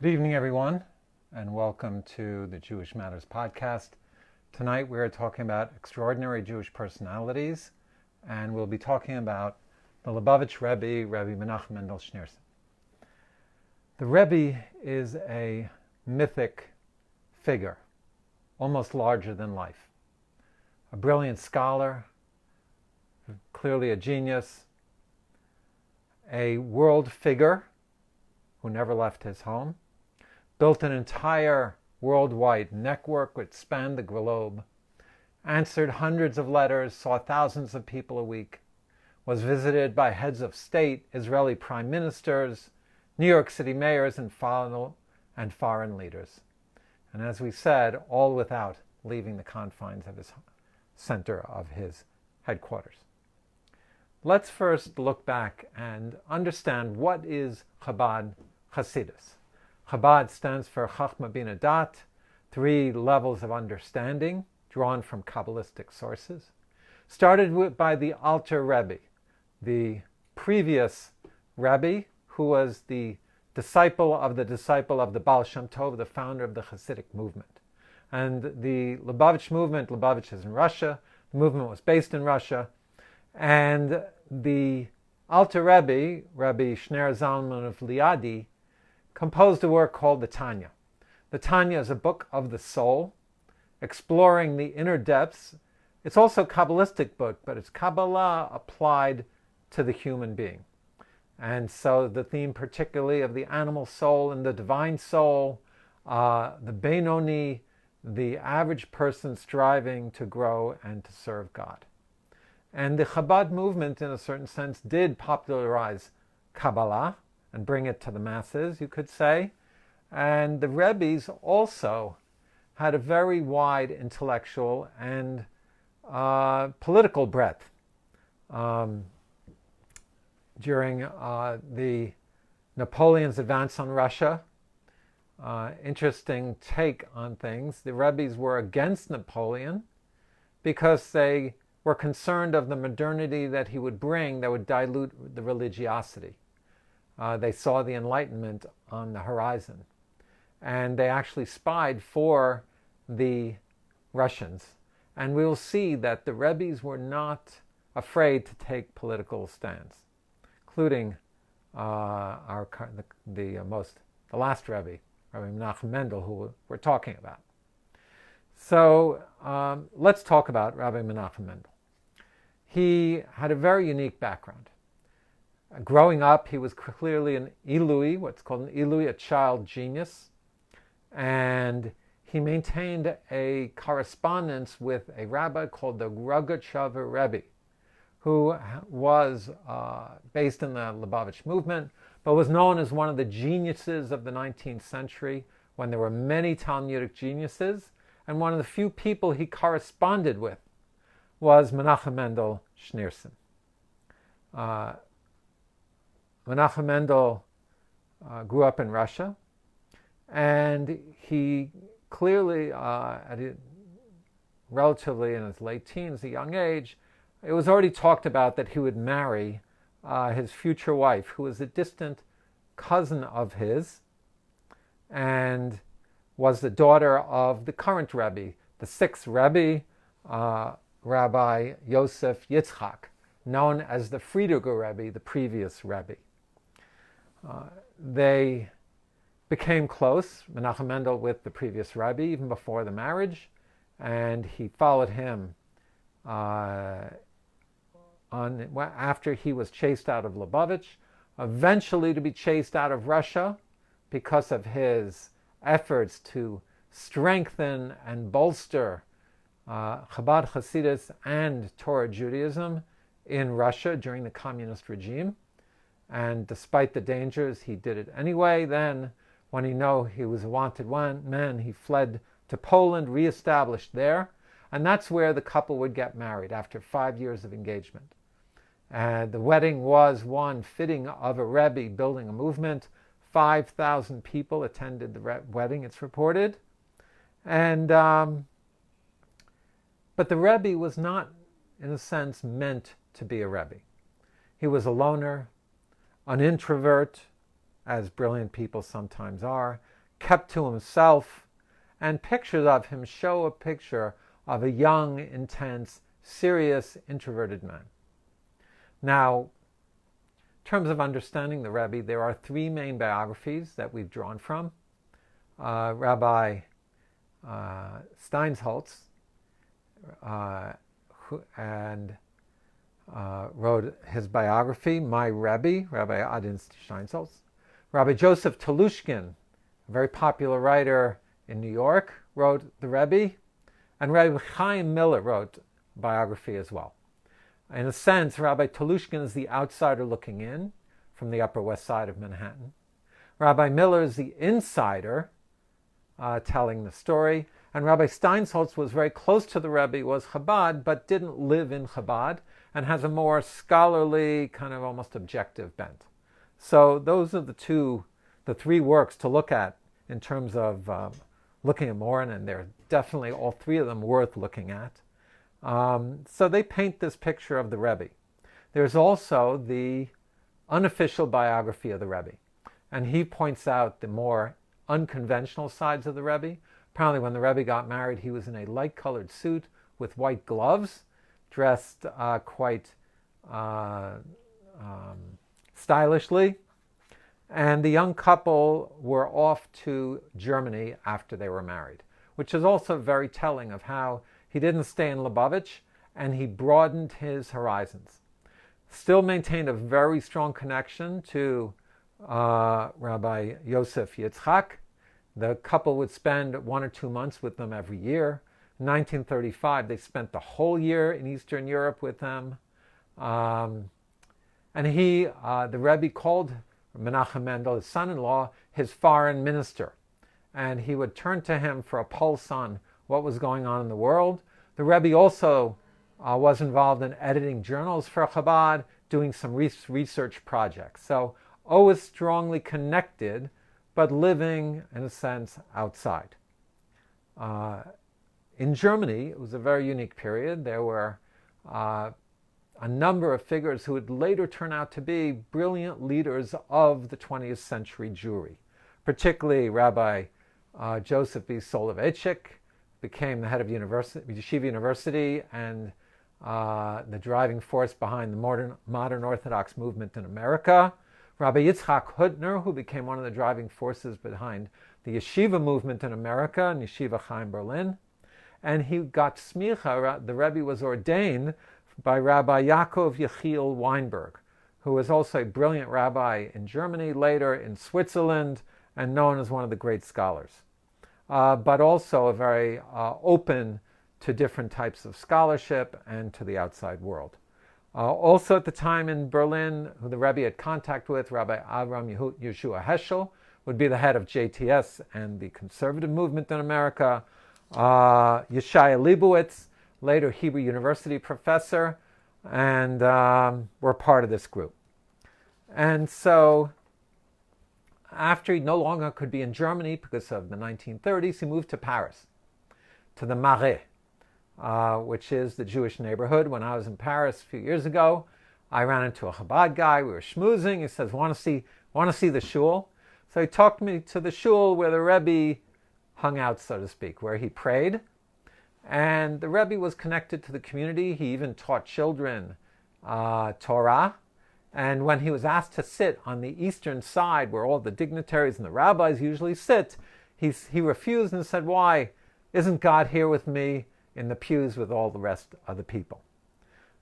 Good evening, everyone, and welcome to the Jewish Matters podcast. Tonight we're talking about extraordinary Jewish personalities, and we'll be talking about the Lubavitch Rebbe, Rabbi Menachem Mendel Schneerson. The Rebbe is a mythic figure, almost larger than life. A brilliant scholar, clearly a genius, a world figure who never left his home, built an entire worldwide network which spanned the globe, answered hundreds of letters, saw thousands of people a week, was visited by heads of state, Israeli prime ministers, New York City mayors, and foreign leaders. And as we said, all without leaving the confines of his center of his headquarters. Let's first look back and understand what is Chabad Hasidus. Chabad stands for Chachma Bina Dat, 3 levels of understanding drawn from Kabbalistic sources. Started by the Alter Rebbe, the previous Rebbe, who was the disciple of the Baal Shem Tov, the founder of the Hasidic movement. And the Lubavitch movement, Lubavitch is in Russia, the movement was based in Russia, and the Alter Rebbe, Rabbi Zalman of Liadi, composed a work called the Tanya. The Tanya is a book of the soul, exploring the inner depths. It's also a Kabbalistic book, but it's Kabbalah applied to the human being. And so the theme particularly of the animal soul and the divine soul, the Benoni, the average person striving to grow and to serve God. And the Chabad movement, in a certain sense, did popularize Kabbalah and bring it to the masses, you could say. And the Rebbes also had a very wide intellectual and political breadth. During the Napoleon's advance on Russia, interesting take on things, the Rebbes were against Napoleon because they were concerned of the modernity that he would bring that would dilute the religiosity. They saw the Enlightenment on the horizon. And they actually spied for the Russians. And we will see that the Rebbes were not afraid to take political stands, including the last Rebbe, Rabbi Menachem Mendel, who we're talking about. So let's talk about Rabbi Menachem Mendel. He had a very unique background. Growing up, he was clearly an Ilui, what's called an Ilui, a child genius. And he maintained a correspondence with a rabbi called the Rogatchover Rebbe, who was based in the Lubavitch movement, but was known as one of the geniuses of the 19th century, when there were many Talmudic geniuses. And one of the few people he corresponded with was Menachem Mendel Schneerson. Menachem Mendel grew up in Russia, and he clearly, relatively in his late teens, a young age, it was already talked about that he would marry his future wife, who was a distant cousin of his, and was the daughter of the current Rebbe, the 6th Rebbe, Rabbi Yosef Yitzchak, known as the Friediger Rebbe, the previous Rebbe. They became close, Menachem Mendel with the previous Rebbe, even before the marriage, and he followed him after he was chased out of Lubavitch, eventually to be chased out of Russia because of his efforts to strengthen and bolster Chabad Hasidus and Torah Judaism in Russia during the communist regime. And despite the dangers, he did it anyway. Then, when he knew he was a wanted man, he fled to Poland, reestablished there. And that's where the couple would get married after 5 years of engagement. And the wedding was one fitting of a Rebbe building a movement. 5,000 people attended the wedding, it's reported. And but the Rebbe was not, in a sense, meant to be a Rebbe. He was a loner, an introvert, as brilliant people sometimes are, kept to himself, and pictures of him show a picture of a young, intense, serious, introverted man. Now, in terms of understanding the Rebbe, there are three main biographies that we've drawn from. Rabbi Steinsaltz wrote his biography, My Rebbe, Rabbi Adin Steinsaltz. Rabbi Joseph Telushkin, a very popular writer in New York, wrote the Rebbe, and Rabbi Chaim Miller wrote a biography as well. In a sense, Rabbi Telushkin is the outsider looking in from the Upper West Side of Manhattan. Rabbi Miller is the insider telling the story. And Rabbi Steinsaltz was very close to the Rebbe, was Chabad, but didn't live in Chabad, and has a more scholarly, kind of almost objective bent. So those are the three works to look at in terms of looking at Morin, and they're definitely all three of them worth looking at. So they paint this picture of the Rebbe. There's also the unofficial biography of the Rebbe, and he points out the more unconventional sides of the Rebbe. Apparently when the Rebbe got married, he was in a light-colored suit with white gloves, dressed quite stylishly. And the young couple were off to Germany after they were married, which is also very telling of how he didn't stay in Lubavitch and he broadened his horizons. Still maintained a very strong connection to Rabbi Yosef Yitzchak. The couple would spend 1 or 2 months with them every year. In 1935, they spent the whole year in Eastern Europe with them. And the Rebbe called Menachem Mendel, his son-in-law, his foreign minister. And he would turn to him for a pulse on what was going on in the world. The Rebbe also was involved in editing journals for Chabad, doing some research projects. So always strongly connected, but living, in a sense, outside. In Germany, it was a very unique period. There were a number of figures who would later turn out to be brilliant leaders of the 20th century Jewry, particularly Rabbi Joseph B. Soloveitchik became the head of Yeshiva University and the driving force behind the modern Orthodox movement in America. Rabbi Yitzchak Hutner, who became one of the driving forces behind the Yeshiva movement in America and Yeshiva Chaim Berlin. And he got smicha, the Rebbe was ordained by Rabbi Yaakov Yechiel Weinberg, who was also a brilliant rabbi in Germany, later in Switzerland, and known as one of the great scholars. But also a very open to different types of scholarship and to the outside world. Also at the time in Berlin, who the Rebbe had contact with, Rabbi Avram Yeshua Heschel, would be the head of JTS and the conservative movement in America. Yeshaya Leibowitz, later Hebrew University professor, and were part of this group. And so after he no longer could be in Germany because of the 1930s, he moved to Paris, to the Marais, which is the Jewish neighborhood. When I was in Paris a few years ago, I ran into a Chabad guy. We were schmoozing. He says, want to see the shul? So he talked me to the shul where the Rebbe hung out, so to speak, where he prayed. And the Rebbe was connected to the community. He even taught children Torah. And when he was asked to sit on the eastern side where all the dignitaries and the rabbis usually sit, he refused and said, why? Isn't God here with me in the pews with all the rest of the people?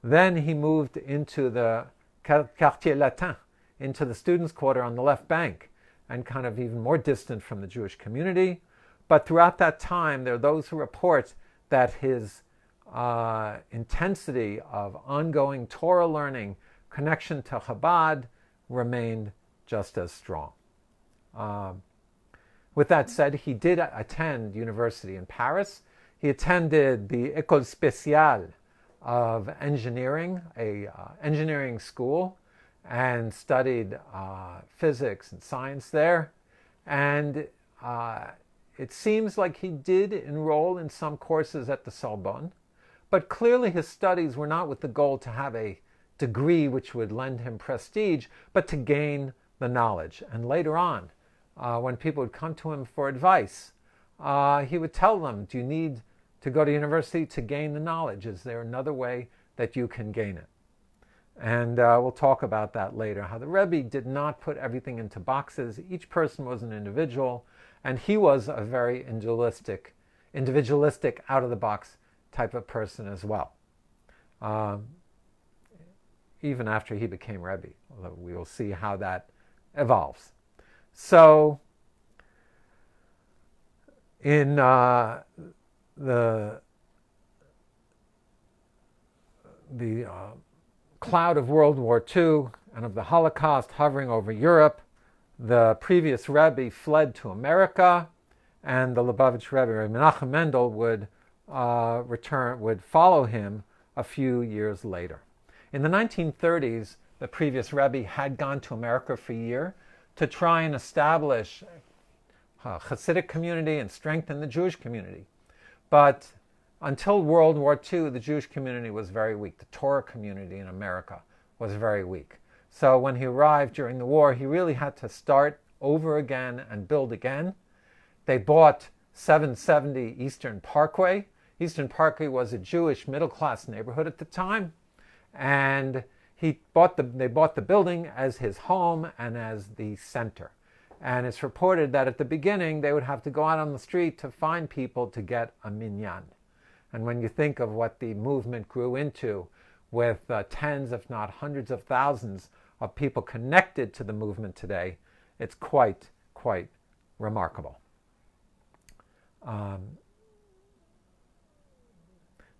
Then he moved into the Quartier Latin, into the students' quarter on the left bank, and kind of even more distant from the Jewish community. But throughout that time, there are those who report that his intensity of ongoing Torah learning, connection to Chabad, remained just as strong. With that said, he did attend university in Paris. He attended the École Spéciale of Engineering, a engineering school, and studied physics and science there. And it seems like he did enroll in some courses at the Sorbonne, but clearly his studies were not with the goal to have a degree which would lend him prestige, but to gain the knowledge. And later on, when people would come to him for advice, he would tell them, do you need to go to university to gain the knowledge? Is there another way that you can gain it? And we'll talk about that later, how the Rebbe did not put everything into boxes. Each person was an individual, and he was a very individualistic, out-of-the-box type of person as well. Even after he became Rebbe, although we will see how that evolves. So, in the cloud of World War II and of the Holocaust hovering over Europe, the previous Rebbe fled to America, and the Lubavitch Rebbe, Menachem Mendel, would follow him a few years later. In the 1930s, the previous Rebbe had gone to America for a year to try and establish a Hasidic community and strengthen the Jewish community. But until World War II, the Jewish community was very weak. The Torah community in America was very weak. So when he arrived during the war, he really had to start over again and build again. They bought 770 Eastern Parkway. Eastern Parkway was a Jewish middle-class neighborhood at the time, and they bought the building as his home and as the center. And it's reported that at the beginning, they would have to go out on the street to find people to get a minyan. And when you think of what the movement grew into, with tens, if not hundreds of thousands of people connected to the movement today, it's quite remarkable.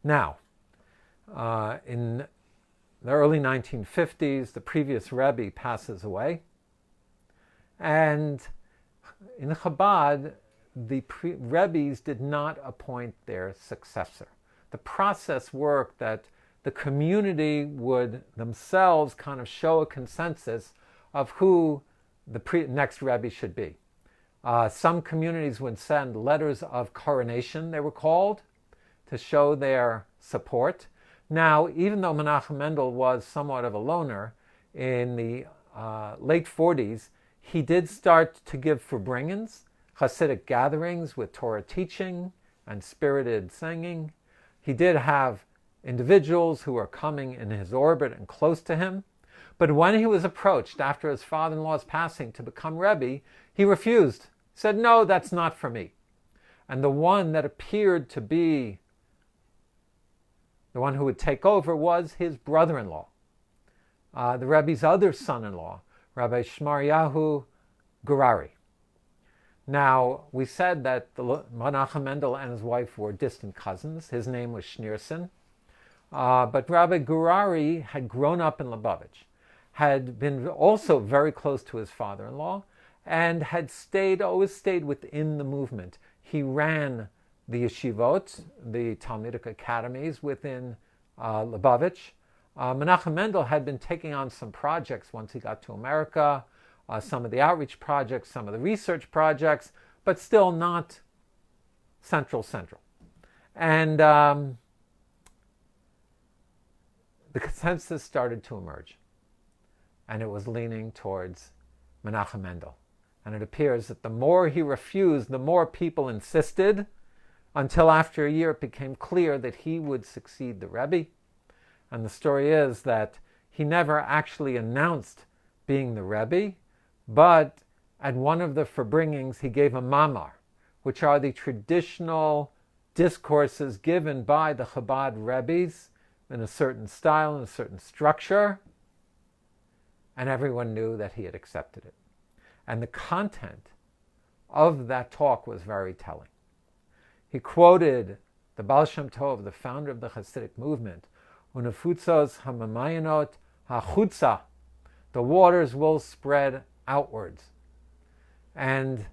Now, in the early 1950s, the previous Rebbe passes away, and in Chabad, the Rebbes did not appoint their successor. The process worked that the community would themselves kind of show a consensus of who the next Rebbe should be. Some communities would send letters of coronation, they were called, to show their support. Now, even though Menachem Mendel was somewhat of a loner, in the late 40s, he did start to give Farbrengens, Hasidic gatherings with Torah teaching and spirited singing. He did have individuals who were coming in his orbit and close to him. But when he was approached after his father-in-law's passing to become Rebbe, he refused. He said, no, that's not for me. And the one that appeared to be the one who would take over was his brother-in-law, the Rebbe's other son-in-law, Rabbi Shmaryahu Gurari. Now, we said that Menachem Mendel and his wife were distant cousins. His name was Schneerson. But Rabbi Gurari had grown up in Lubavitch, had been also very close to his father-in-law, and had always stayed within the movement. He ran the yeshivot, the Talmudic academies within Lubavitch. Menachem Mendel had been taking on some projects once he got to America, some of the outreach projects, some of the research projects, but still not central. And the consensus started to emerge, and it was leaning towards Menachem Mendel. And it appears that the more he refused, the more people insisted, until after a year it became clear that he would succeed the Rebbe. And the story is that he never actually announced being the Rebbe, but at one of the Farbringings he gave a mamar, which are the traditional discourses given by the Chabad Rebbes in a certain style, in a certain structure, and everyone knew that he had accepted it. And the content of that talk was very telling. He quoted the Baal Shem Tov, the founder of the Hasidic movement, Unefutzos hamamayanot hachutza, the waters will spread outwards, and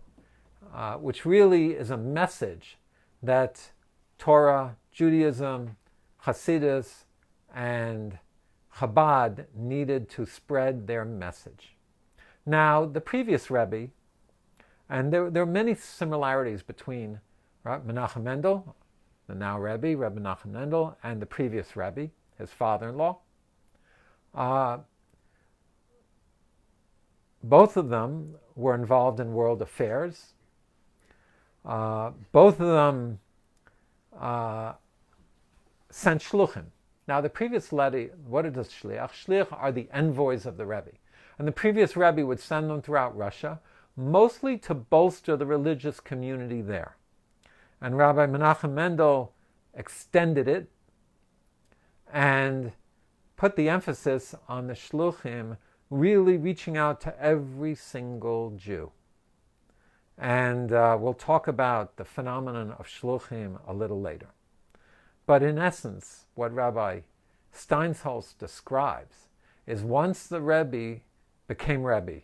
which really is a message that Torah, Judaism, Hasidus, and Chabad needed to spread their message. Now, the previous Rebbe, and there are many similarities between Menachem Mendel, the now Rebbe, Rebbe Menachem Mendel, and the previous Rebbe, his father-in-law. both of them were involved in world affairs. Both of them sent shluchim. Now, the previous Rebbe, what is a shliach? Shliach are the envoys of the Rebbe. And the previous Rebbe would send them throughout Russia, mostly to bolster the religious community there. And Rabbi Menachem Mendel extended it and put the emphasis on the shluchim really reaching out to every single Jew. And we'll talk about the phenomenon of shluchim a little later. But in essence, what Rabbi Steinsholz describes is once the Rebbe became Rebbe,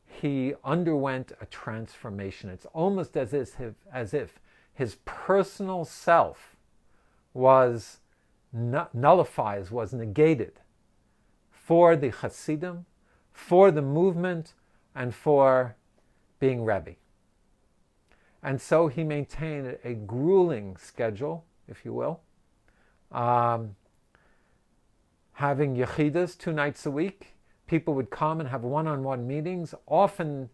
he underwent a transformation. It's almost as if his personal self was nullified, was negated for the Hasidim, for the movement, and for being Rebbe. And so he maintained a grueling schedule, if you will, having yechidas 2 nights a week. People would come and have one-on-one meetings. Often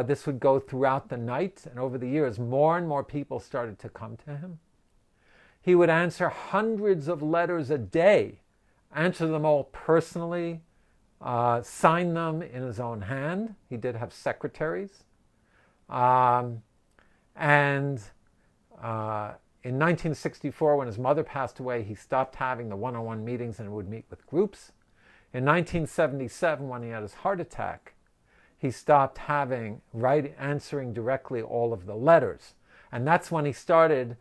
this would go throughout the night, and over the years, more and more people started to come to him. He would answer hundreds of letters a day, answer them all personally, sign them in his own hand. He did have secretaries. In 1964, when his mother passed away, he stopped having the one-on-one meetings and would meet with groups. In 1977, when he had his heart attack, he stopped answering directly all of the letters. And that's when he started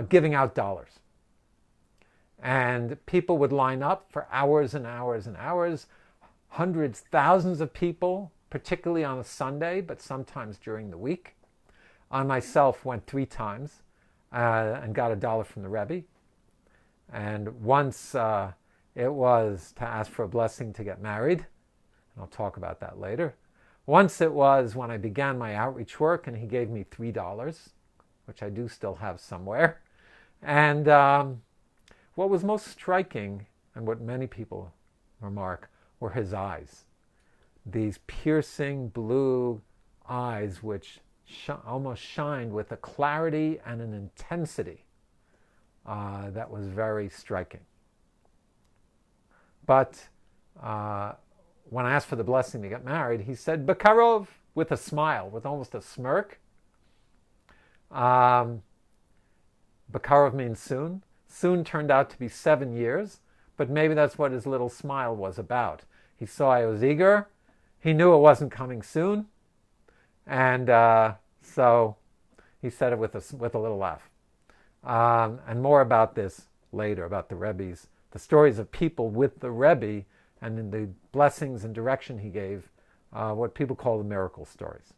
giving out dollars. And people would line up for hours and hours and hours, hundreds, thousands of people, particularly on a Sunday, but sometimes during the week. I myself went 3 times and got $1 from the Rebbe. And once it was to ask for a blessing to get married, and I'll talk about that later. Once it was when I began my outreach work, and he gave me $3, which I do still have somewhere. And what was most striking, and what many people remark, were his eyes. These piercing blue eyes which almost shined with a clarity and an intensity that was very striking. But when I asked for the blessing to get married, he said, Bakarov, with a smile, with almost a smirk. Bakarov means soon. Soon turned out to be 7 years, but maybe that's what his little smile was about. He saw I was eager. He knew it wasn't coming soon. And so he said it with a little laugh. And more about this later, about the Rebbe's, the stories of people with the Rebbe and in the blessings and direction he gave, what people call the miracle stories.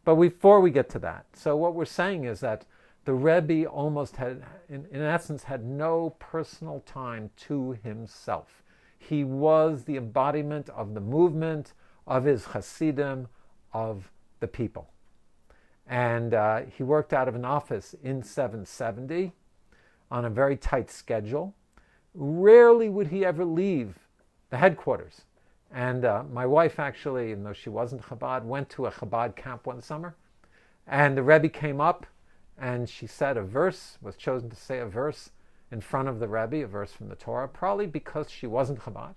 But before we get to that, so what we're saying is that the Rebbe almost had, in essence, had no personal time to himself. He was the embodiment of the movement, of his Hasidim, of the people. And he worked out of an office in 770 on a very tight schedule. Rarely would he ever leave the headquarters. And my wife actually, even though she wasn't Chabad, went to a Chabad camp one summer. And the Rebbe came up and she said a verse, was chosen to say a verse in front of the Rebbe, a verse from the Torah, probably because she wasn't Chabad.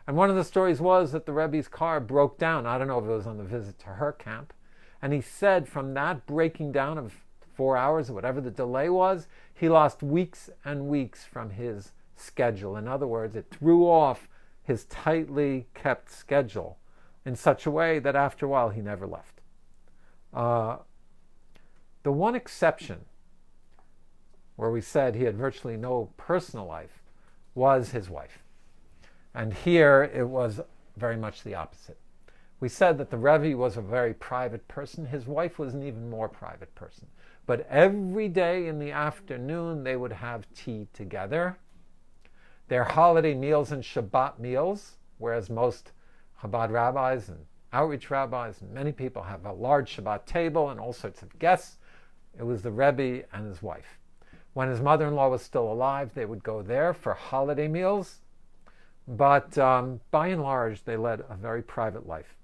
And one of the stories was that the Rebbe's car broke down. I don't know if it was on the visit to her camp. And he said from that breaking down of 4 hours, or whatever the delay was, he lost weeks and weeks from his schedule. In other words, it threw off his tightly kept schedule in such a way that after a while he never left. The one exception where we said he had virtually no personal life was his wife. And here it was very much the opposite. We said that the Rebbe was a very private person. His wife was an even more private person. But every day in the afternoon they would have tea together. Their holiday meals and Shabbat meals, whereas most Chabad rabbis and outreach rabbis and many people have a large Shabbat table and all sorts of guests, it was the Rebbe and his wife. When his mother-in-law was still alive, they would go there for holiday meals. But by and large, they led a very private life.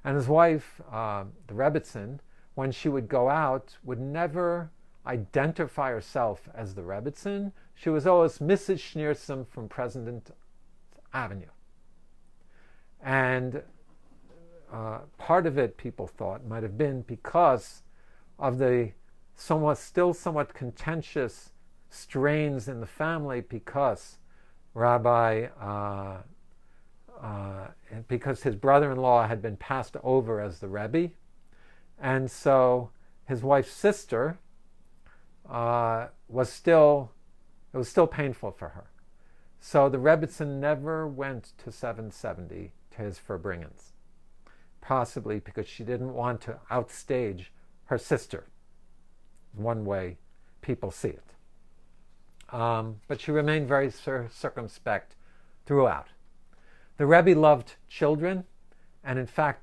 And his wife, the Rebbitzin, when she would go out, would never identify herself as the Rebbitzin. She was always Mrs. Schneerson from President Avenue. And part of it, people thought, might have been because of the somewhat contentious strains in the family, because because his brother-in-law had been passed over as the Rebbe, and so his wife's sister it was still painful for her. So the Rebbitzin never went to 770 to his Farbringens, possibly because she didn't want to outstage her sister. One way people see it. But she remained very circumspect throughout. The Rebbe loved children, and in fact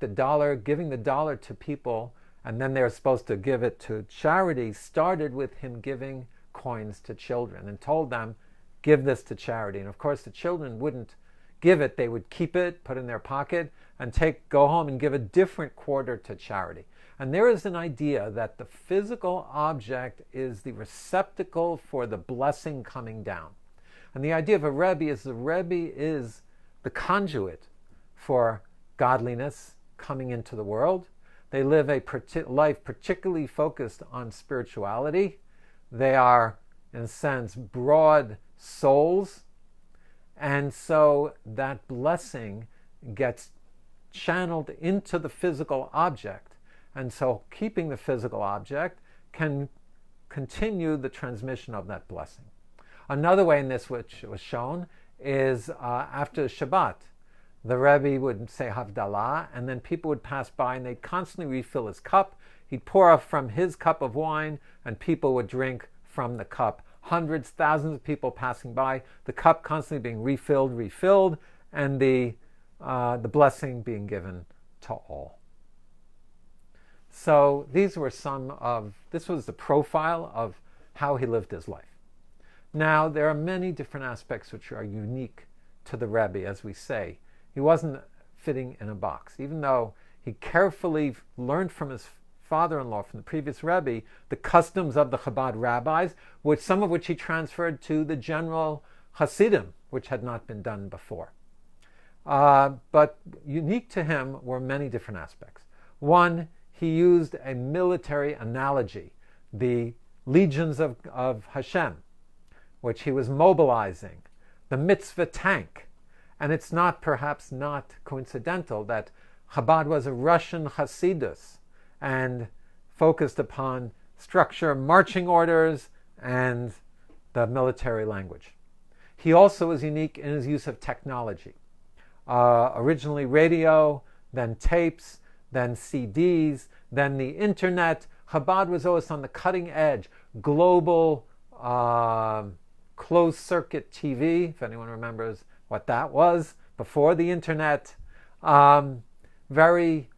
giving the dollar to people, and then they were supposed to give it to charity, started with him giving coins to children and told them, give this to charity. And of course the children wouldn't give it, they would keep it, put it in their pocket, and go home and give a different quarter to charity. And there is an idea that the physical object is the receptacle for the blessing coming down. And the idea of a Rebbe is the Rebbe is the conduit for godliness coming into the world. They live a life particularly focused on spirituality. They are, in a sense, broad souls. And so that blessing gets channeled into the physical object. And so keeping the physical object can continue the transmission of that blessing. Another way in this which was shown is after Shabbat. The Rebbe would say Havdalah, and then people would pass by and they'd constantly refill his cup. He'd pour off from his cup of wine and people would drink from the cup. Hundreds, thousands of people passing by, the cup constantly being refilled, and the blessing being given to all. So this was the profile of how he lived his life. Now, there are many different aspects which are unique to the Rebbe, as we say. He wasn't fitting in a box. Even though he carefully learned from his father-in-law, from the previous Rebbe, the customs of the Chabad rabbis, some of which he transferred to the general Hasidim, which had not been done before. But unique to him were many different aspects. One, he used a military analogy, the legions of Hashem, which he was mobilizing, the mitzvah tank. And it's perhaps not coincidental that Chabad was a Russian Hasidus and focused upon structure, marching orders, and the military language. He also was unique in his use of technology. Originally radio, then tapes, then CDs, then the internet. Chabad was always on the cutting edge. Global closed-circuit TV, if anyone remembers what that was, before the internet. Very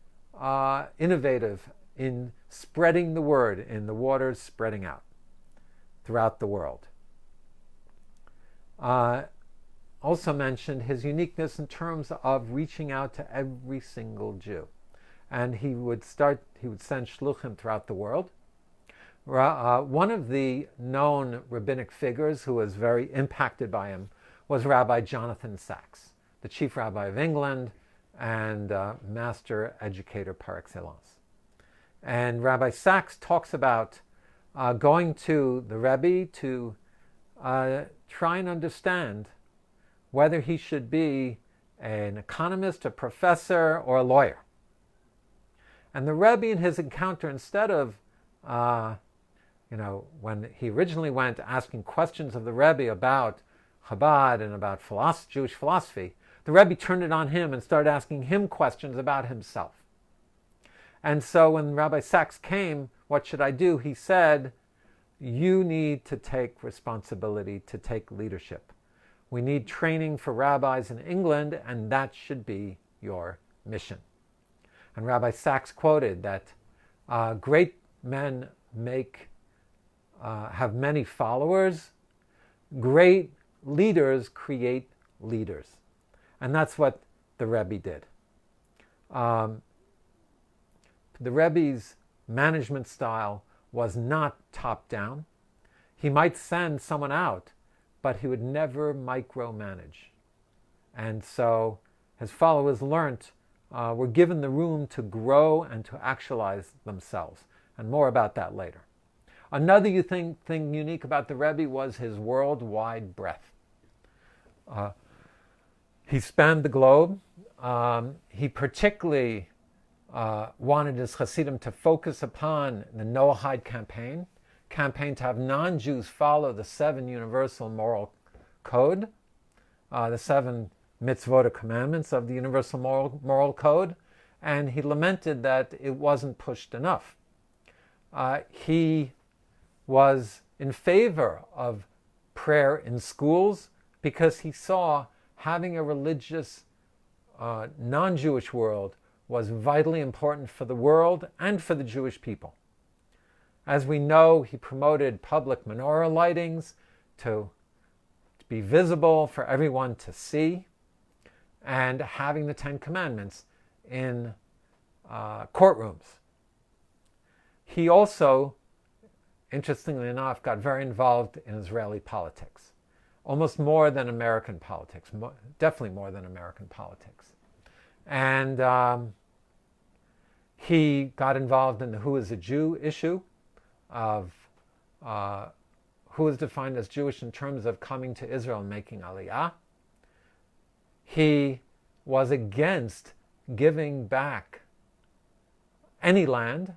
innovative in spreading the word, in the waters spreading out throughout the world. Also mentioned his uniqueness in terms of reaching out to every single Jew. And he would send shluchim throughout the world. One of the known rabbinic figures who was very impacted by him was Rabbi Jonathan Sachs, the chief rabbi of England and master educator par excellence. And Rabbi Sachs talks about going to the Rebbe to try and understand whether he should be an economist, a professor, or a lawyer. And the Rebbe, in his encounter, instead of, when he originally went asking questions of the Rebbe about Chabad and about Jewish philosophy, the Rebbe turned it on him and started asking him questions about himself. And so when Rabbi Sachs came, what should I do? He said, you need to take responsibility, to take leadership. We need training for rabbis in England, and that should be your mission. And Rabbi Sachs quoted that great men have many followers. Great leaders create leaders. And that's what the Rebbe did. The Rebbe's management style was not top-down. He might send someone out, but he would never micromanage. And so his followers were given the room to grow and to actualize themselves. And more about that later. Another thing unique about the Rebbe was his worldwide breadth. He spanned the globe. He particularly wanted his Hasidim to focus upon the Noahide campaign to have non-Jews follow the 7 universal moral code, the 7 mitzvot or commandments of the universal moral code, and he lamented that it wasn't pushed enough. He was in favor of prayer in schools because he saw having a religious non-Jewish world was vitally important for the world and for the Jewish people. As we know, he promoted public menorah lightings to be visible for everyone to see, and having the 10 Commandments in courtrooms. He also, interestingly enough, got very involved in Israeli politics, almost more than American politics, definitely more than American politics. And he got involved in the Who is a Jew issue of who is defined as Jewish in terms of coming to Israel and making Aliyah. He was against giving back any land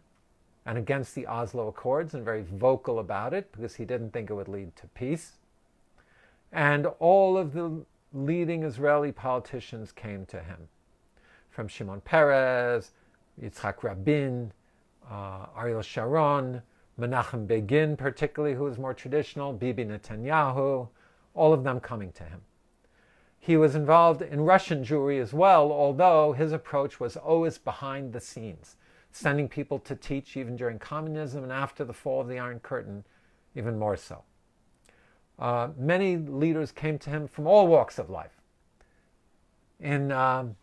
and against the Oslo Accords, and very vocal about it because he didn't think it would lead to peace. And all of the leading Israeli politicians came to him, from Shimon Peres, Yitzhak Rabin, Ariel Sharon, Menachem Begin particularly, who was more traditional, Bibi Netanyahu, all of them coming to him. He was involved in Russian Jewry as well, although his approach was always behind the scenes, sending people to teach even during communism and after the fall of the Iron Curtain, even more so. Many leaders came to him from all walks of life. In the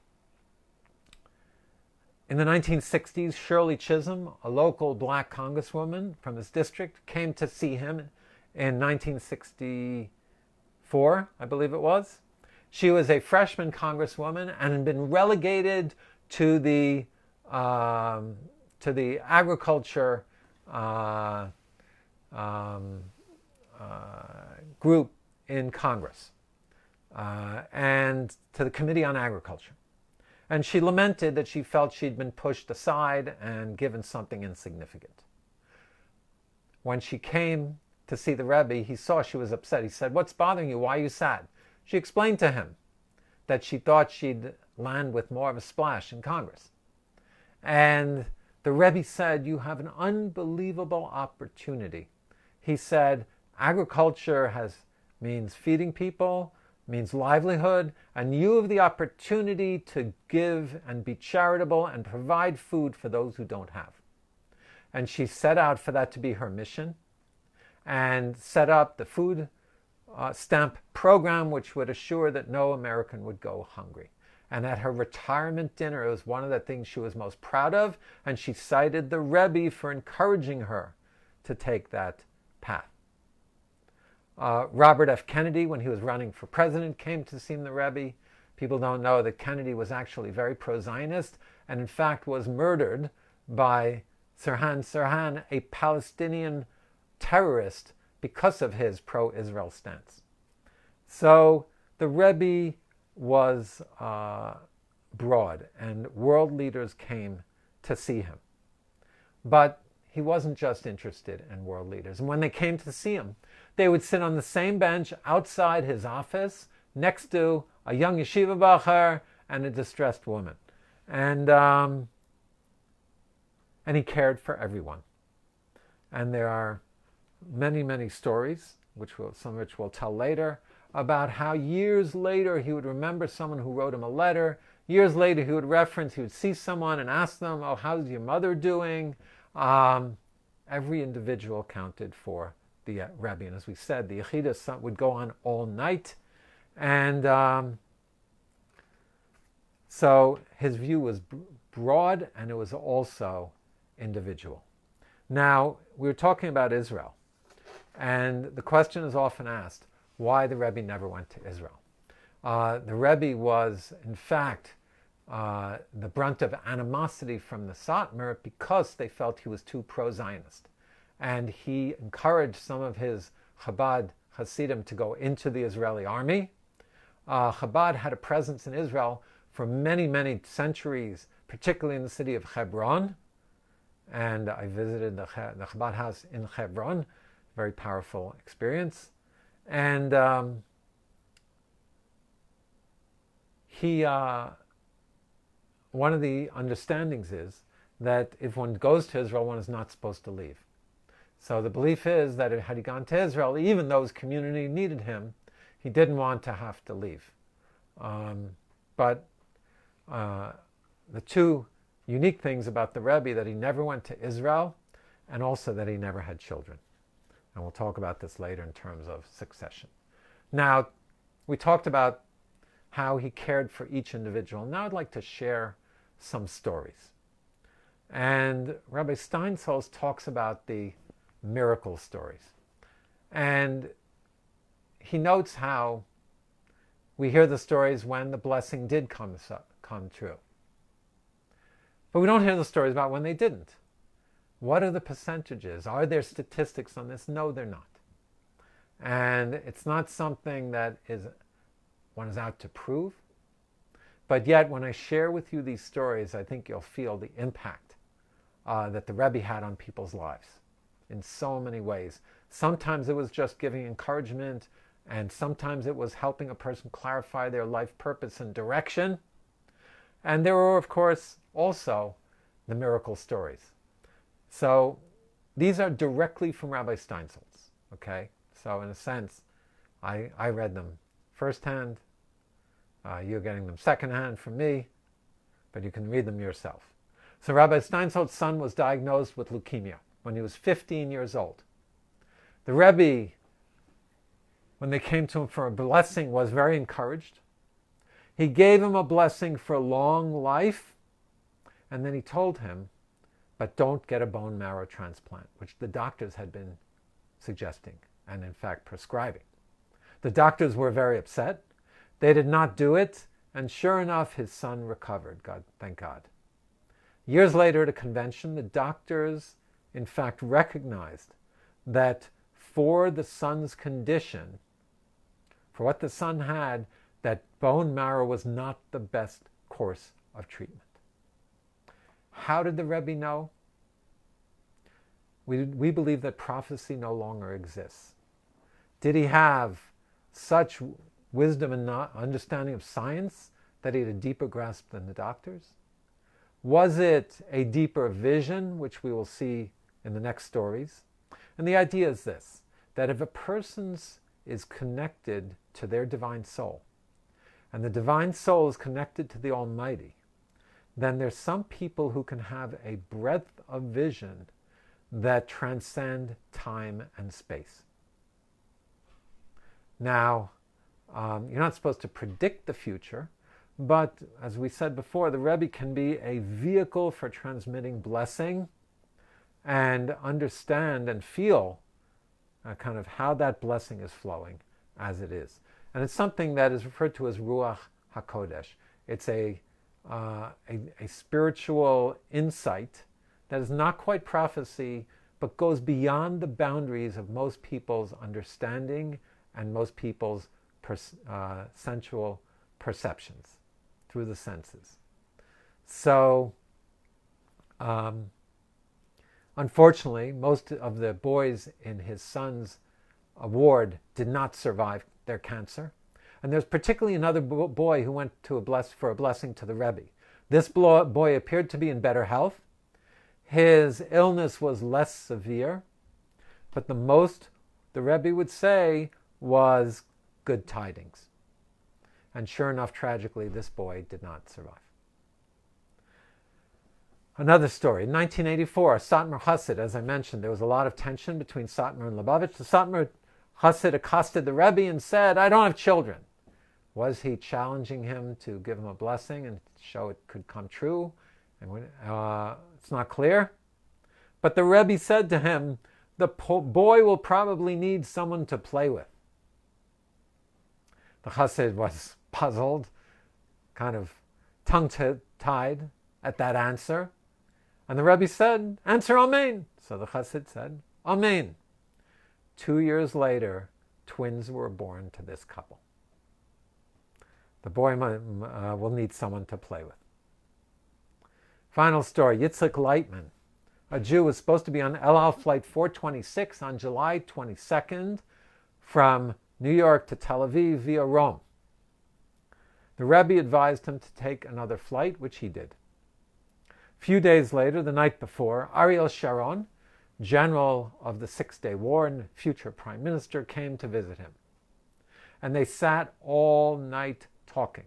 1960s, Shirley Chisholm, a local black congresswoman from his district, came to see him in 1964, I believe it was. She was a freshman congresswoman and had been relegated to the agriculture group in Congress and to the Committee on Agriculture. And she lamented that she felt she'd been pushed aside and given something insignificant. When she came to see the Rebbe, he saw she was upset. He said, "What's bothering you? Why are you sad?" She explained to him that she thought she'd land with more of a splash in Congress. And the Rebbe said, "You have an unbelievable opportunity." He said, agriculture means feeding people, means livelihood, and you have the opportunity to give and be charitable and provide food for those who don't have. And she set out for that to be her mission and set up the food stamp program, which would assure that no American would go hungry. And at her retirement dinner, it was one of the things she was most proud of, and she cited the Rebbe for encouraging her to take that path. Robert F. Kennedy, when he was running for president, came to see the Rebbe. People don't know that Kennedy was actually very pro-Zionist and in fact was murdered by Sirhan Sirhan, a Palestinian terrorist, because of his pro-Israel stance. So the Rebbe was broad and world leaders came to see him. But he wasn't just interested in world leaders. And when they came to see him, they would sit on the same bench outside his office next to a young yeshiva bacher and a distressed woman. And he cared for everyone. And there are many, many stories, some of which we'll tell later, about how years later he would remember someone who wrote him a letter. Years later he would see someone and ask them, "Oh, how's your mother doing?" Every individual counted for the Rebbe. And as we said, the Yechidah would go on all night. And so his view was broad, and it was also individual. Now, we were talking about Israel, and the question is often asked, why the Rebbe never went to Israel. The Rebbe was, in fact, the brunt of animosity from the Satmar because they felt he was too pro-Zionist. And he encouraged some of his Chabad Hasidim to go into the Israeli army. Chabad had a presence in Israel for many, many centuries, particularly in the city of Hebron. And I visited the Chabad house in Hebron, very powerful experience. And one of the understandings is that if one goes to Israel, one is not supposed to leave. So the belief is that had he gone to Israel, even though his community needed him, he didn't want to have to leave. But the two unique things about the Rebbe, that he never went to Israel, and also that he never had children. And we'll talk about this later in terms of succession. Now, we talked about how he cared for each individual. Now I'd like to share some stories. And Rabbi Steinsaltz talks about the miracle stories. And he notes how we hear the stories when the blessing did come true. But we don't hear the stories about when they didn't. What are the percentages? Are there statistics on this? No, they're not. And it's not something that one is out to prove. But yet, when I share with you these stories, I think you'll feel the impact that the Rebbe had on people's lives in so many ways. Sometimes it was just giving encouragement, and sometimes it was helping a person clarify their life purpose and direction. And there were, of course, also the miracle stories. So these are directly from Rabbi Steinsaltz, okay? So in a sense, I read them firsthand. You're getting them secondhand from me, but you can read them yourself. So Rabbi Steinsaltz's son was diagnosed with leukemia when he was 15 years old. The Rebbe, when they came to him for a blessing, was very encouraged. He gave him a blessing for long life, and then he told him, but don't get a bone marrow transplant, which the doctors had been suggesting and in fact prescribing. The doctors were very upset. They did not do it, and sure enough, his son recovered, thank God. Years later at a convention, the doctors in fact recognized that for the son's condition, for what the son had, that bone marrow was not the best course of treatment. How did the Rebbe know? We believe that prophecy no longer exists. Did he have such wisdom and understanding of science that he had a deeper grasp than the doctors? Was it a deeper vision, which we will see in the next stories? And the idea is this, that if a person is connected to their divine soul, and the divine soul is connected to the Almighty, then there's some people who can have a breadth of vision that transcend time and space. Now, you're not supposed to predict the future, but as we said before, the Rebbe can be a vehicle for transmitting blessing and understand and feel kind of how that blessing is flowing as it is. And it's something that is referred to as Ruach HaKodesh. It's a spiritual insight that is not quite prophecy, but goes beyond the boundaries of most people's understanding and most people's sensual perceptions through the senses. So, unfortunately, most of the boys in his son's ward did not survive their cancer. And there's particularly another boy who went for a blessing to the Rebbe. This boy appeared to be in better health. His illness was less severe, but the most the Rebbe would say was good tidings. And sure enough, tragically, this boy did not survive. Another story. In 1984, Satmar Chassid, as I mentioned, there was a lot of tension between Satmar and Lubavitch. The Satmar Chassid accosted the Rebbe and said, I don't have children. Was he challenging him to give him a blessing and show it could come true? And it's not clear. But the Rebbe said to him, the boy will probably need someone to play with. The Chassid was puzzled, kind of tongue-tied at that answer. And the Rebbe said, answer Amen. So the Chassid said, Amen. 2 years later, twins were born to this couple. The boy will need someone to play with. Final story, Yitzhak Leitman, a Jew, was supposed to be on El Al Flight 426 on July 22nd from New York to Tel Aviv via Rome. The Rebbe advised him to take another flight, which he did. A few days later, the night before, Ariel Sharon, general of the Six-Day War and future prime minister, came to visit him. And they sat all night talking.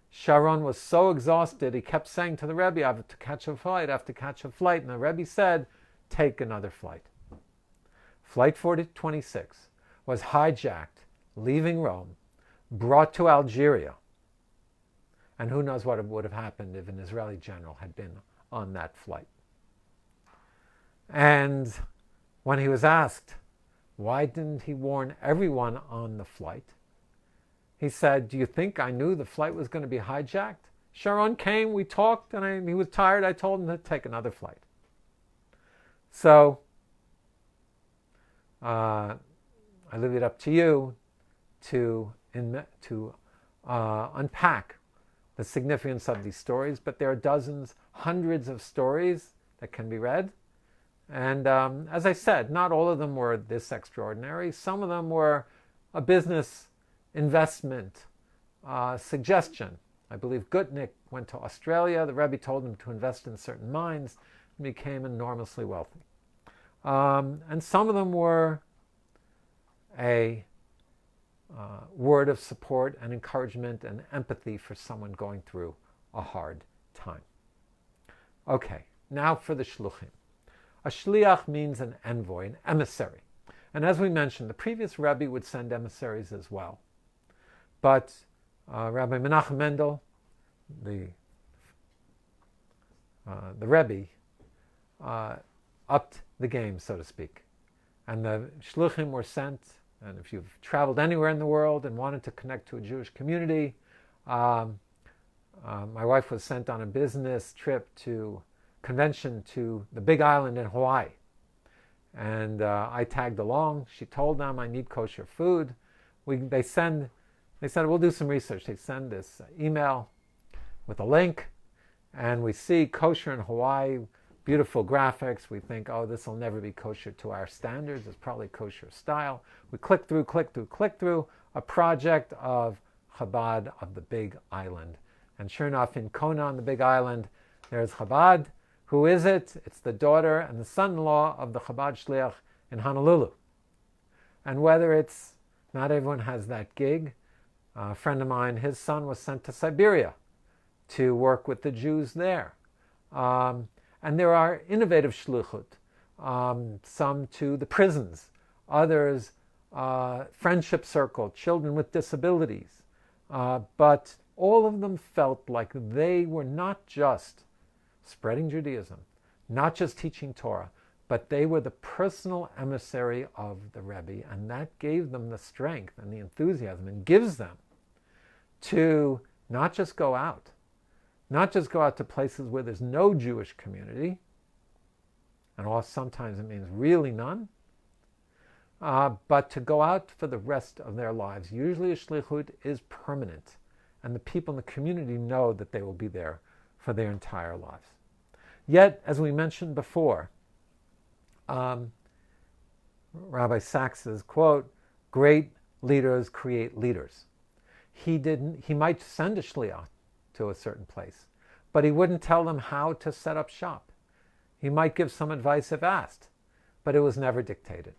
Sharon was so exhausted, he kept saying to the Rebbe, I have to catch a flight, I have to catch a flight. And the Rebbe said, take another flight. Flight 426 was hijacked, leaving Rome, brought to Algeria. And who knows what would have happened if an Israeli general had been on that flight. And when he was asked, why didn't he warn everyone on the flight? He said, do you think I knew the flight was going to be hijacked? Sharon came, we talked, and he was tired. I told him to take another flight. So, I leave it up to you to unpack the significance of these stories, but there are dozens, hundreds of stories that can be read. And as I said, not all of them were this extraordinary. Some of them were a business investment suggestion. I believe Gutnick went to Australia. The Rebbe told him to invest in certain mines and became enormously wealthy. And some of them were a word of support and encouragement and empathy for someone going through a hard time. Okay, now for the shluchim. A shliach means an envoy, an emissary. And as we mentioned, the previous Rebbe would send emissaries as well. But Rabbi Menachem Mendel, the Rebbe, upped the game, so to speak. And the shluchim were sent. And if you've traveled anywhere in the world and wanted to connect to a Jewish community, my wife was sent on a business trip to convention to the Big Island in Hawaii. And I tagged along. She told them I need kosher food. They said, we'll do some research. They send this email with a link, and we see kosher in Hawaii, beautiful graphics. We think, oh, this will never be kosher to our standards. It's probably kosher style. We click through, a project of Chabad of the Big Island. And sure enough, in Kona on the Big Island, there's Chabad. Who is it? It's the daughter and the son-in-law of the Chabad Shliach in Honolulu. And whether it's, not everyone has that gig. A friend of mine, his son was sent to Siberia to work with the Jews there. And there are innovative shluchut, some to the prisons, others friendship circle, children with disabilities. But all of them felt like they were not just spreading Judaism, not just teaching Torah, but they were the personal emissary of the Rebbe, and that gave them the strength and the enthusiasm, and gives them to not just go out to places where there's no Jewish community, and sometimes it means really none, but to go out for the rest of their lives. Usually a shlichut is permanent, and the people in the community know that they will be there for their entire lives. Yet, as we mentioned before, Rabbi Sachs's quote, great leaders create leaders. He might send a shliach to a certain place, but he wouldn't tell them how to set up shop. He might give some advice if asked, but it was never dictated.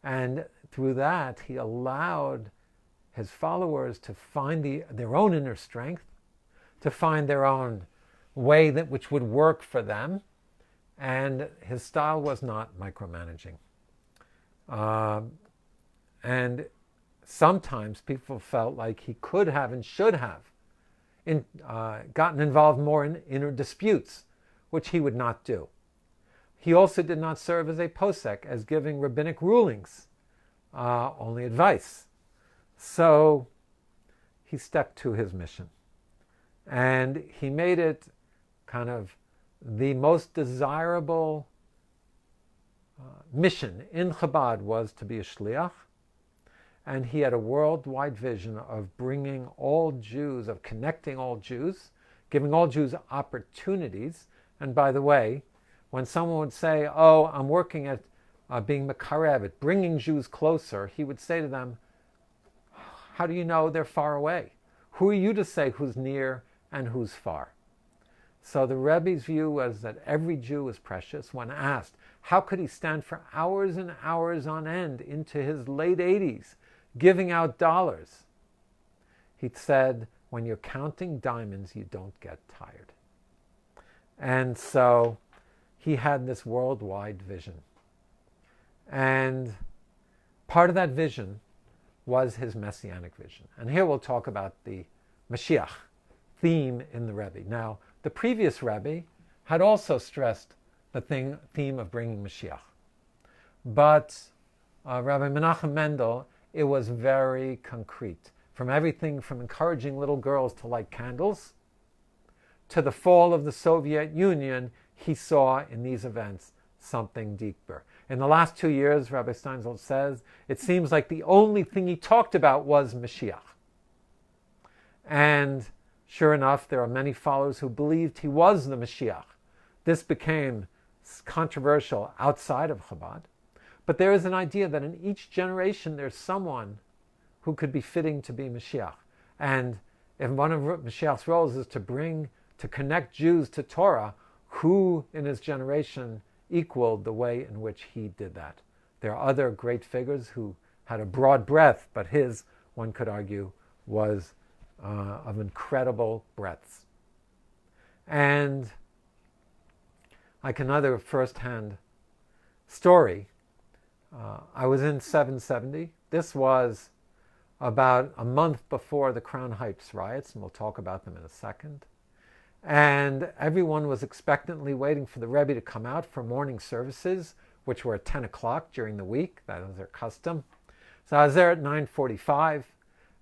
And through that, he allowed his followers to find their own inner strength, to find their own way which would work for them. And his style was not micromanaging. And sometimes people felt like he could have and should have gotten involved more in inner disputes, which he would not do. He also did not serve as a posek, as giving rabbinic rulings, only advice. So he stuck to his mission. And he made it kind of the most desirable mission in Chabad was to be a shliach. And he had a worldwide vision of bringing all Jews, of connecting all Jews, giving all Jews opportunities. And by the way, when someone would say, oh, I'm working at being mekarev, at bringing Jews closer, he would say to them, how do you know they're far away? Who are you to say who's near and who's far? So the Rebbe's view was that every Jew was precious. When asked, how could he stand for hours and hours on end into his late 80s, giving out dollars? He said, when you're counting diamonds, you don't get tired. And so he had this worldwide vision. And part of that vision was his Messianic vision. And here we'll talk about the Mashiach theme in the Rebbe. Now, the previous Rebbe had also stressed the theme of bringing Mashiach. But Rabbi Menachem Mendel, it was very concrete. From everything from encouraging little girls to light candles to the fall of the Soviet Union, he saw in these events something deeper. In the last 2 years, Rabbi Steinsaltz says, it seems like the only thing he talked about was Mashiach. And sure enough, there are many followers who believed he was the Mashiach. This became controversial outside of Chabad. But there is an idea that in each generation there's someone who could be fitting to be Mashiach. And if one of Mashiach's roles is to connect Jews to Torah, who in his generation equaled the way in which he did that? There are other great figures who had a broad breadth, but his, one could argue, was of incredible breadths. And like another first-hand story, I was in 770. This was about a month before the Crown Heights riots, and we'll talk about them in a second. And everyone was expectantly waiting for the Rebbe to come out for morning services, which were at 10 o'clock during the week. That was their custom. So I was there at 9:45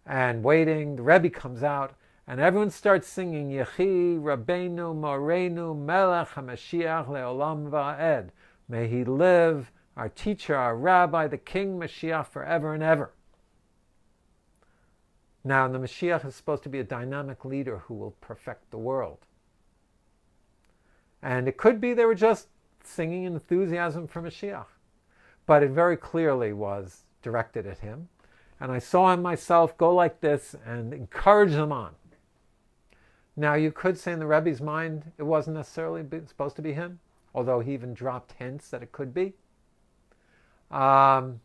and waiting. The Rebbe comes out, and everyone starts singing, Yechi Rabbeinu Moreinu Melech HaMashiach Leolam Va'ed. May he live, our teacher, our rabbi, the King Mashiach forever and ever. Now, the Mashiach is supposed to be a dynamic leader who will perfect the world. And it could be they were just singing enthusiasm for Mashiach. But it very clearly was directed at him. And I saw him myself go like this and encourage them on. Now, you could say in the Rebbe's mind it wasn't necessarily supposed to be him, although he even dropped hints that it could be. One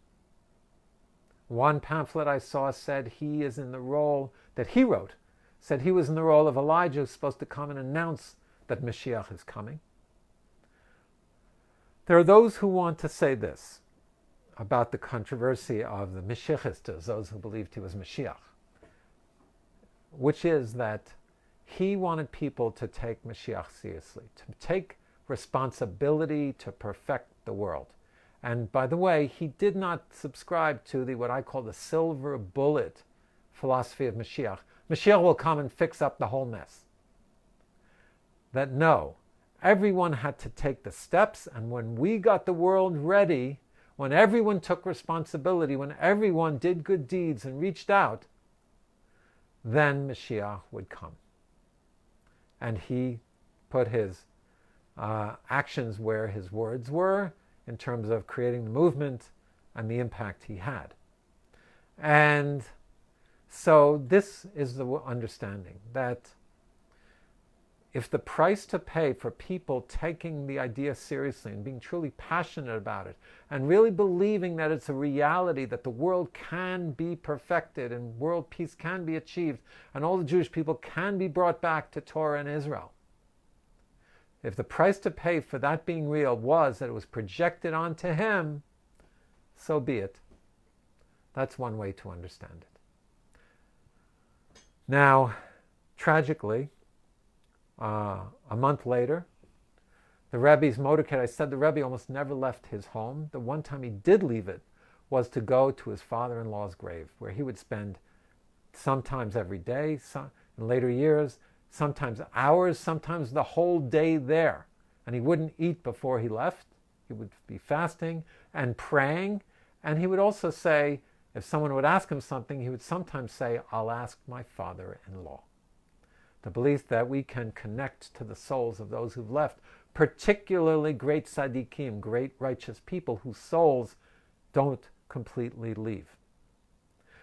pamphlet I saw said he is in the role that he wrote, said he was in the role of Elijah who's supposed to come and announce that Mashiach is coming. There are those who want to say this about the controversy of the Mashiachistas, those who believed he was Mashiach, which is that he wanted people to take Mashiach seriously, to take responsibility to perfect the world. And by the way, he did not subscribe to what I call the silver bullet philosophy of Mashiach. Mashiach will come and fix up the whole mess. That no, everyone had to take the steps, and when we got the world ready, when everyone took responsibility, when everyone did good deeds and reached out, then Mashiach would come. And he put his actions where his words were, in terms of creating the movement and the impact he had. And so this is the understanding that if the price to pay for people taking the idea seriously and being truly passionate about it and really believing that it's a reality, that the world can be perfected and world peace can be achieved and all the Jewish people can be brought back to Torah and Israel, if the price to pay for that being real was that it was projected onto him, so be it. That's one way to understand it. Now, tragically, a month later, The Rebbe's motorcade, I said the Rebbe almost never left his home. The one time he did leave it was to go to his father-in-law's grave, where he would spend sometimes every day, in later years, sometimes hours, sometimes the whole day there. And he wouldn't eat before he left. He would be fasting and praying. And he would also say, if someone would ask him something, he would sometimes say, I'll ask my father-in-law. The belief that we can connect to the souls of those who've left, particularly great tzaddikim, great righteous people whose souls don't completely leave.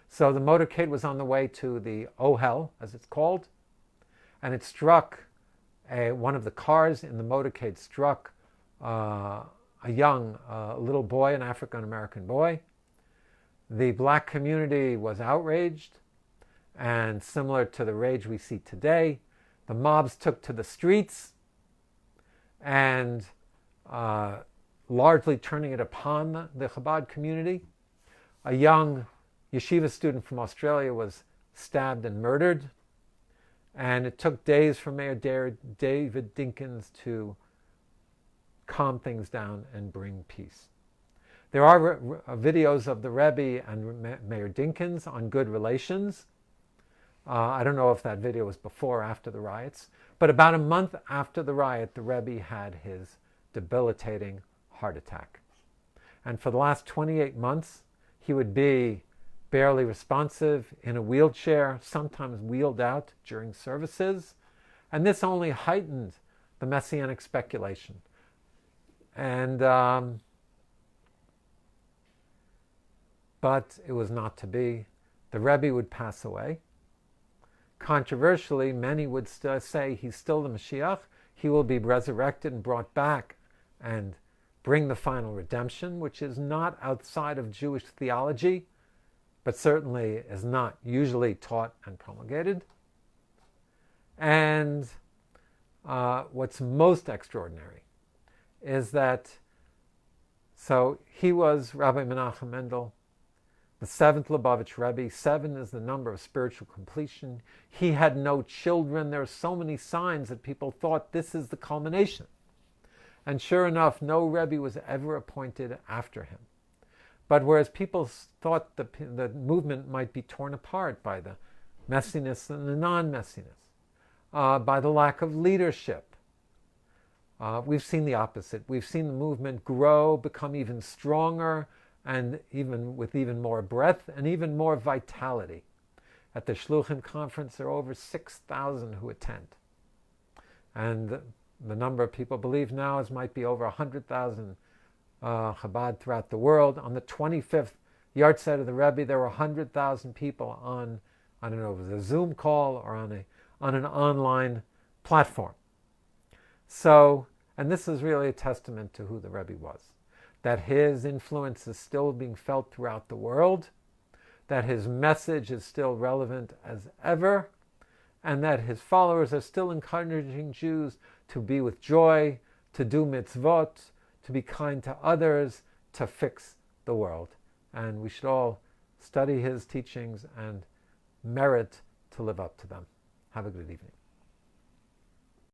So the motorcade was on the way to the Ohel, as it's called, and it struck, one of the cars in the motorcade struck a young little boy, an African-American boy. The black community was outraged, and similar to the rage we see today, the mobs took to the streets and largely turning it upon the Chabad community. A young Yeshiva student from Australia was stabbed and murdered, and it took days for Mayor David Dinkins to calm things down and bring peace. There are videos of the Rebbe and Mayor Dinkins on good relations. I don't know if that video was before or after the riots, but about a month after the riot, the Rebbe had his debilitating heart attack. And for the last 28 months, he would be barely responsive, in a wheelchair, sometimes wheeled out during services. And this only heightened the Messianic speculation. And but it was not to be. The Rebbe would pass away. Controversially, many would say he's still the Mashiach. He will be resurrected and brought back and bring the final redemption, which is not outside of Jewish theology, but certainly is not usually taught and promulgated. And what's most extraordinary is that, so he was Rabbi Menachem Mendel, the seventh Lubavitch Rebbe. 7 is the number of spiritual completion. He had no children. There are so many signs that people thought this is the culmination. And sure enough, no Rebbe was ever appointed after him. But whereas people thought the movement might be torn apart by the messiness and the non-messiness, by the lack of leadership, we've seen the opposite. We've seen the movement grow, become even stronger, and even with even more breadth and even more vitality. At the Shluchim conference, there are over 6,000 who attend. And the number of people believe now might be over 100,000 Chabad throughout the world. On the 25th Yahrzeit of the Rebbe, there were 100,000 people on, I don't know, if it was a Zoom call or on an online platform. So, and this is really a testament to who the Rebbe was. That his influence is still being felt throughout the world, that his message is still relevant as ever, and that his followers are still encouraging Jews to be with joy, to do mitzvot, to be kind to others, to fix the world. And we should all study his teachings and merit to live up to them. Have a good evening.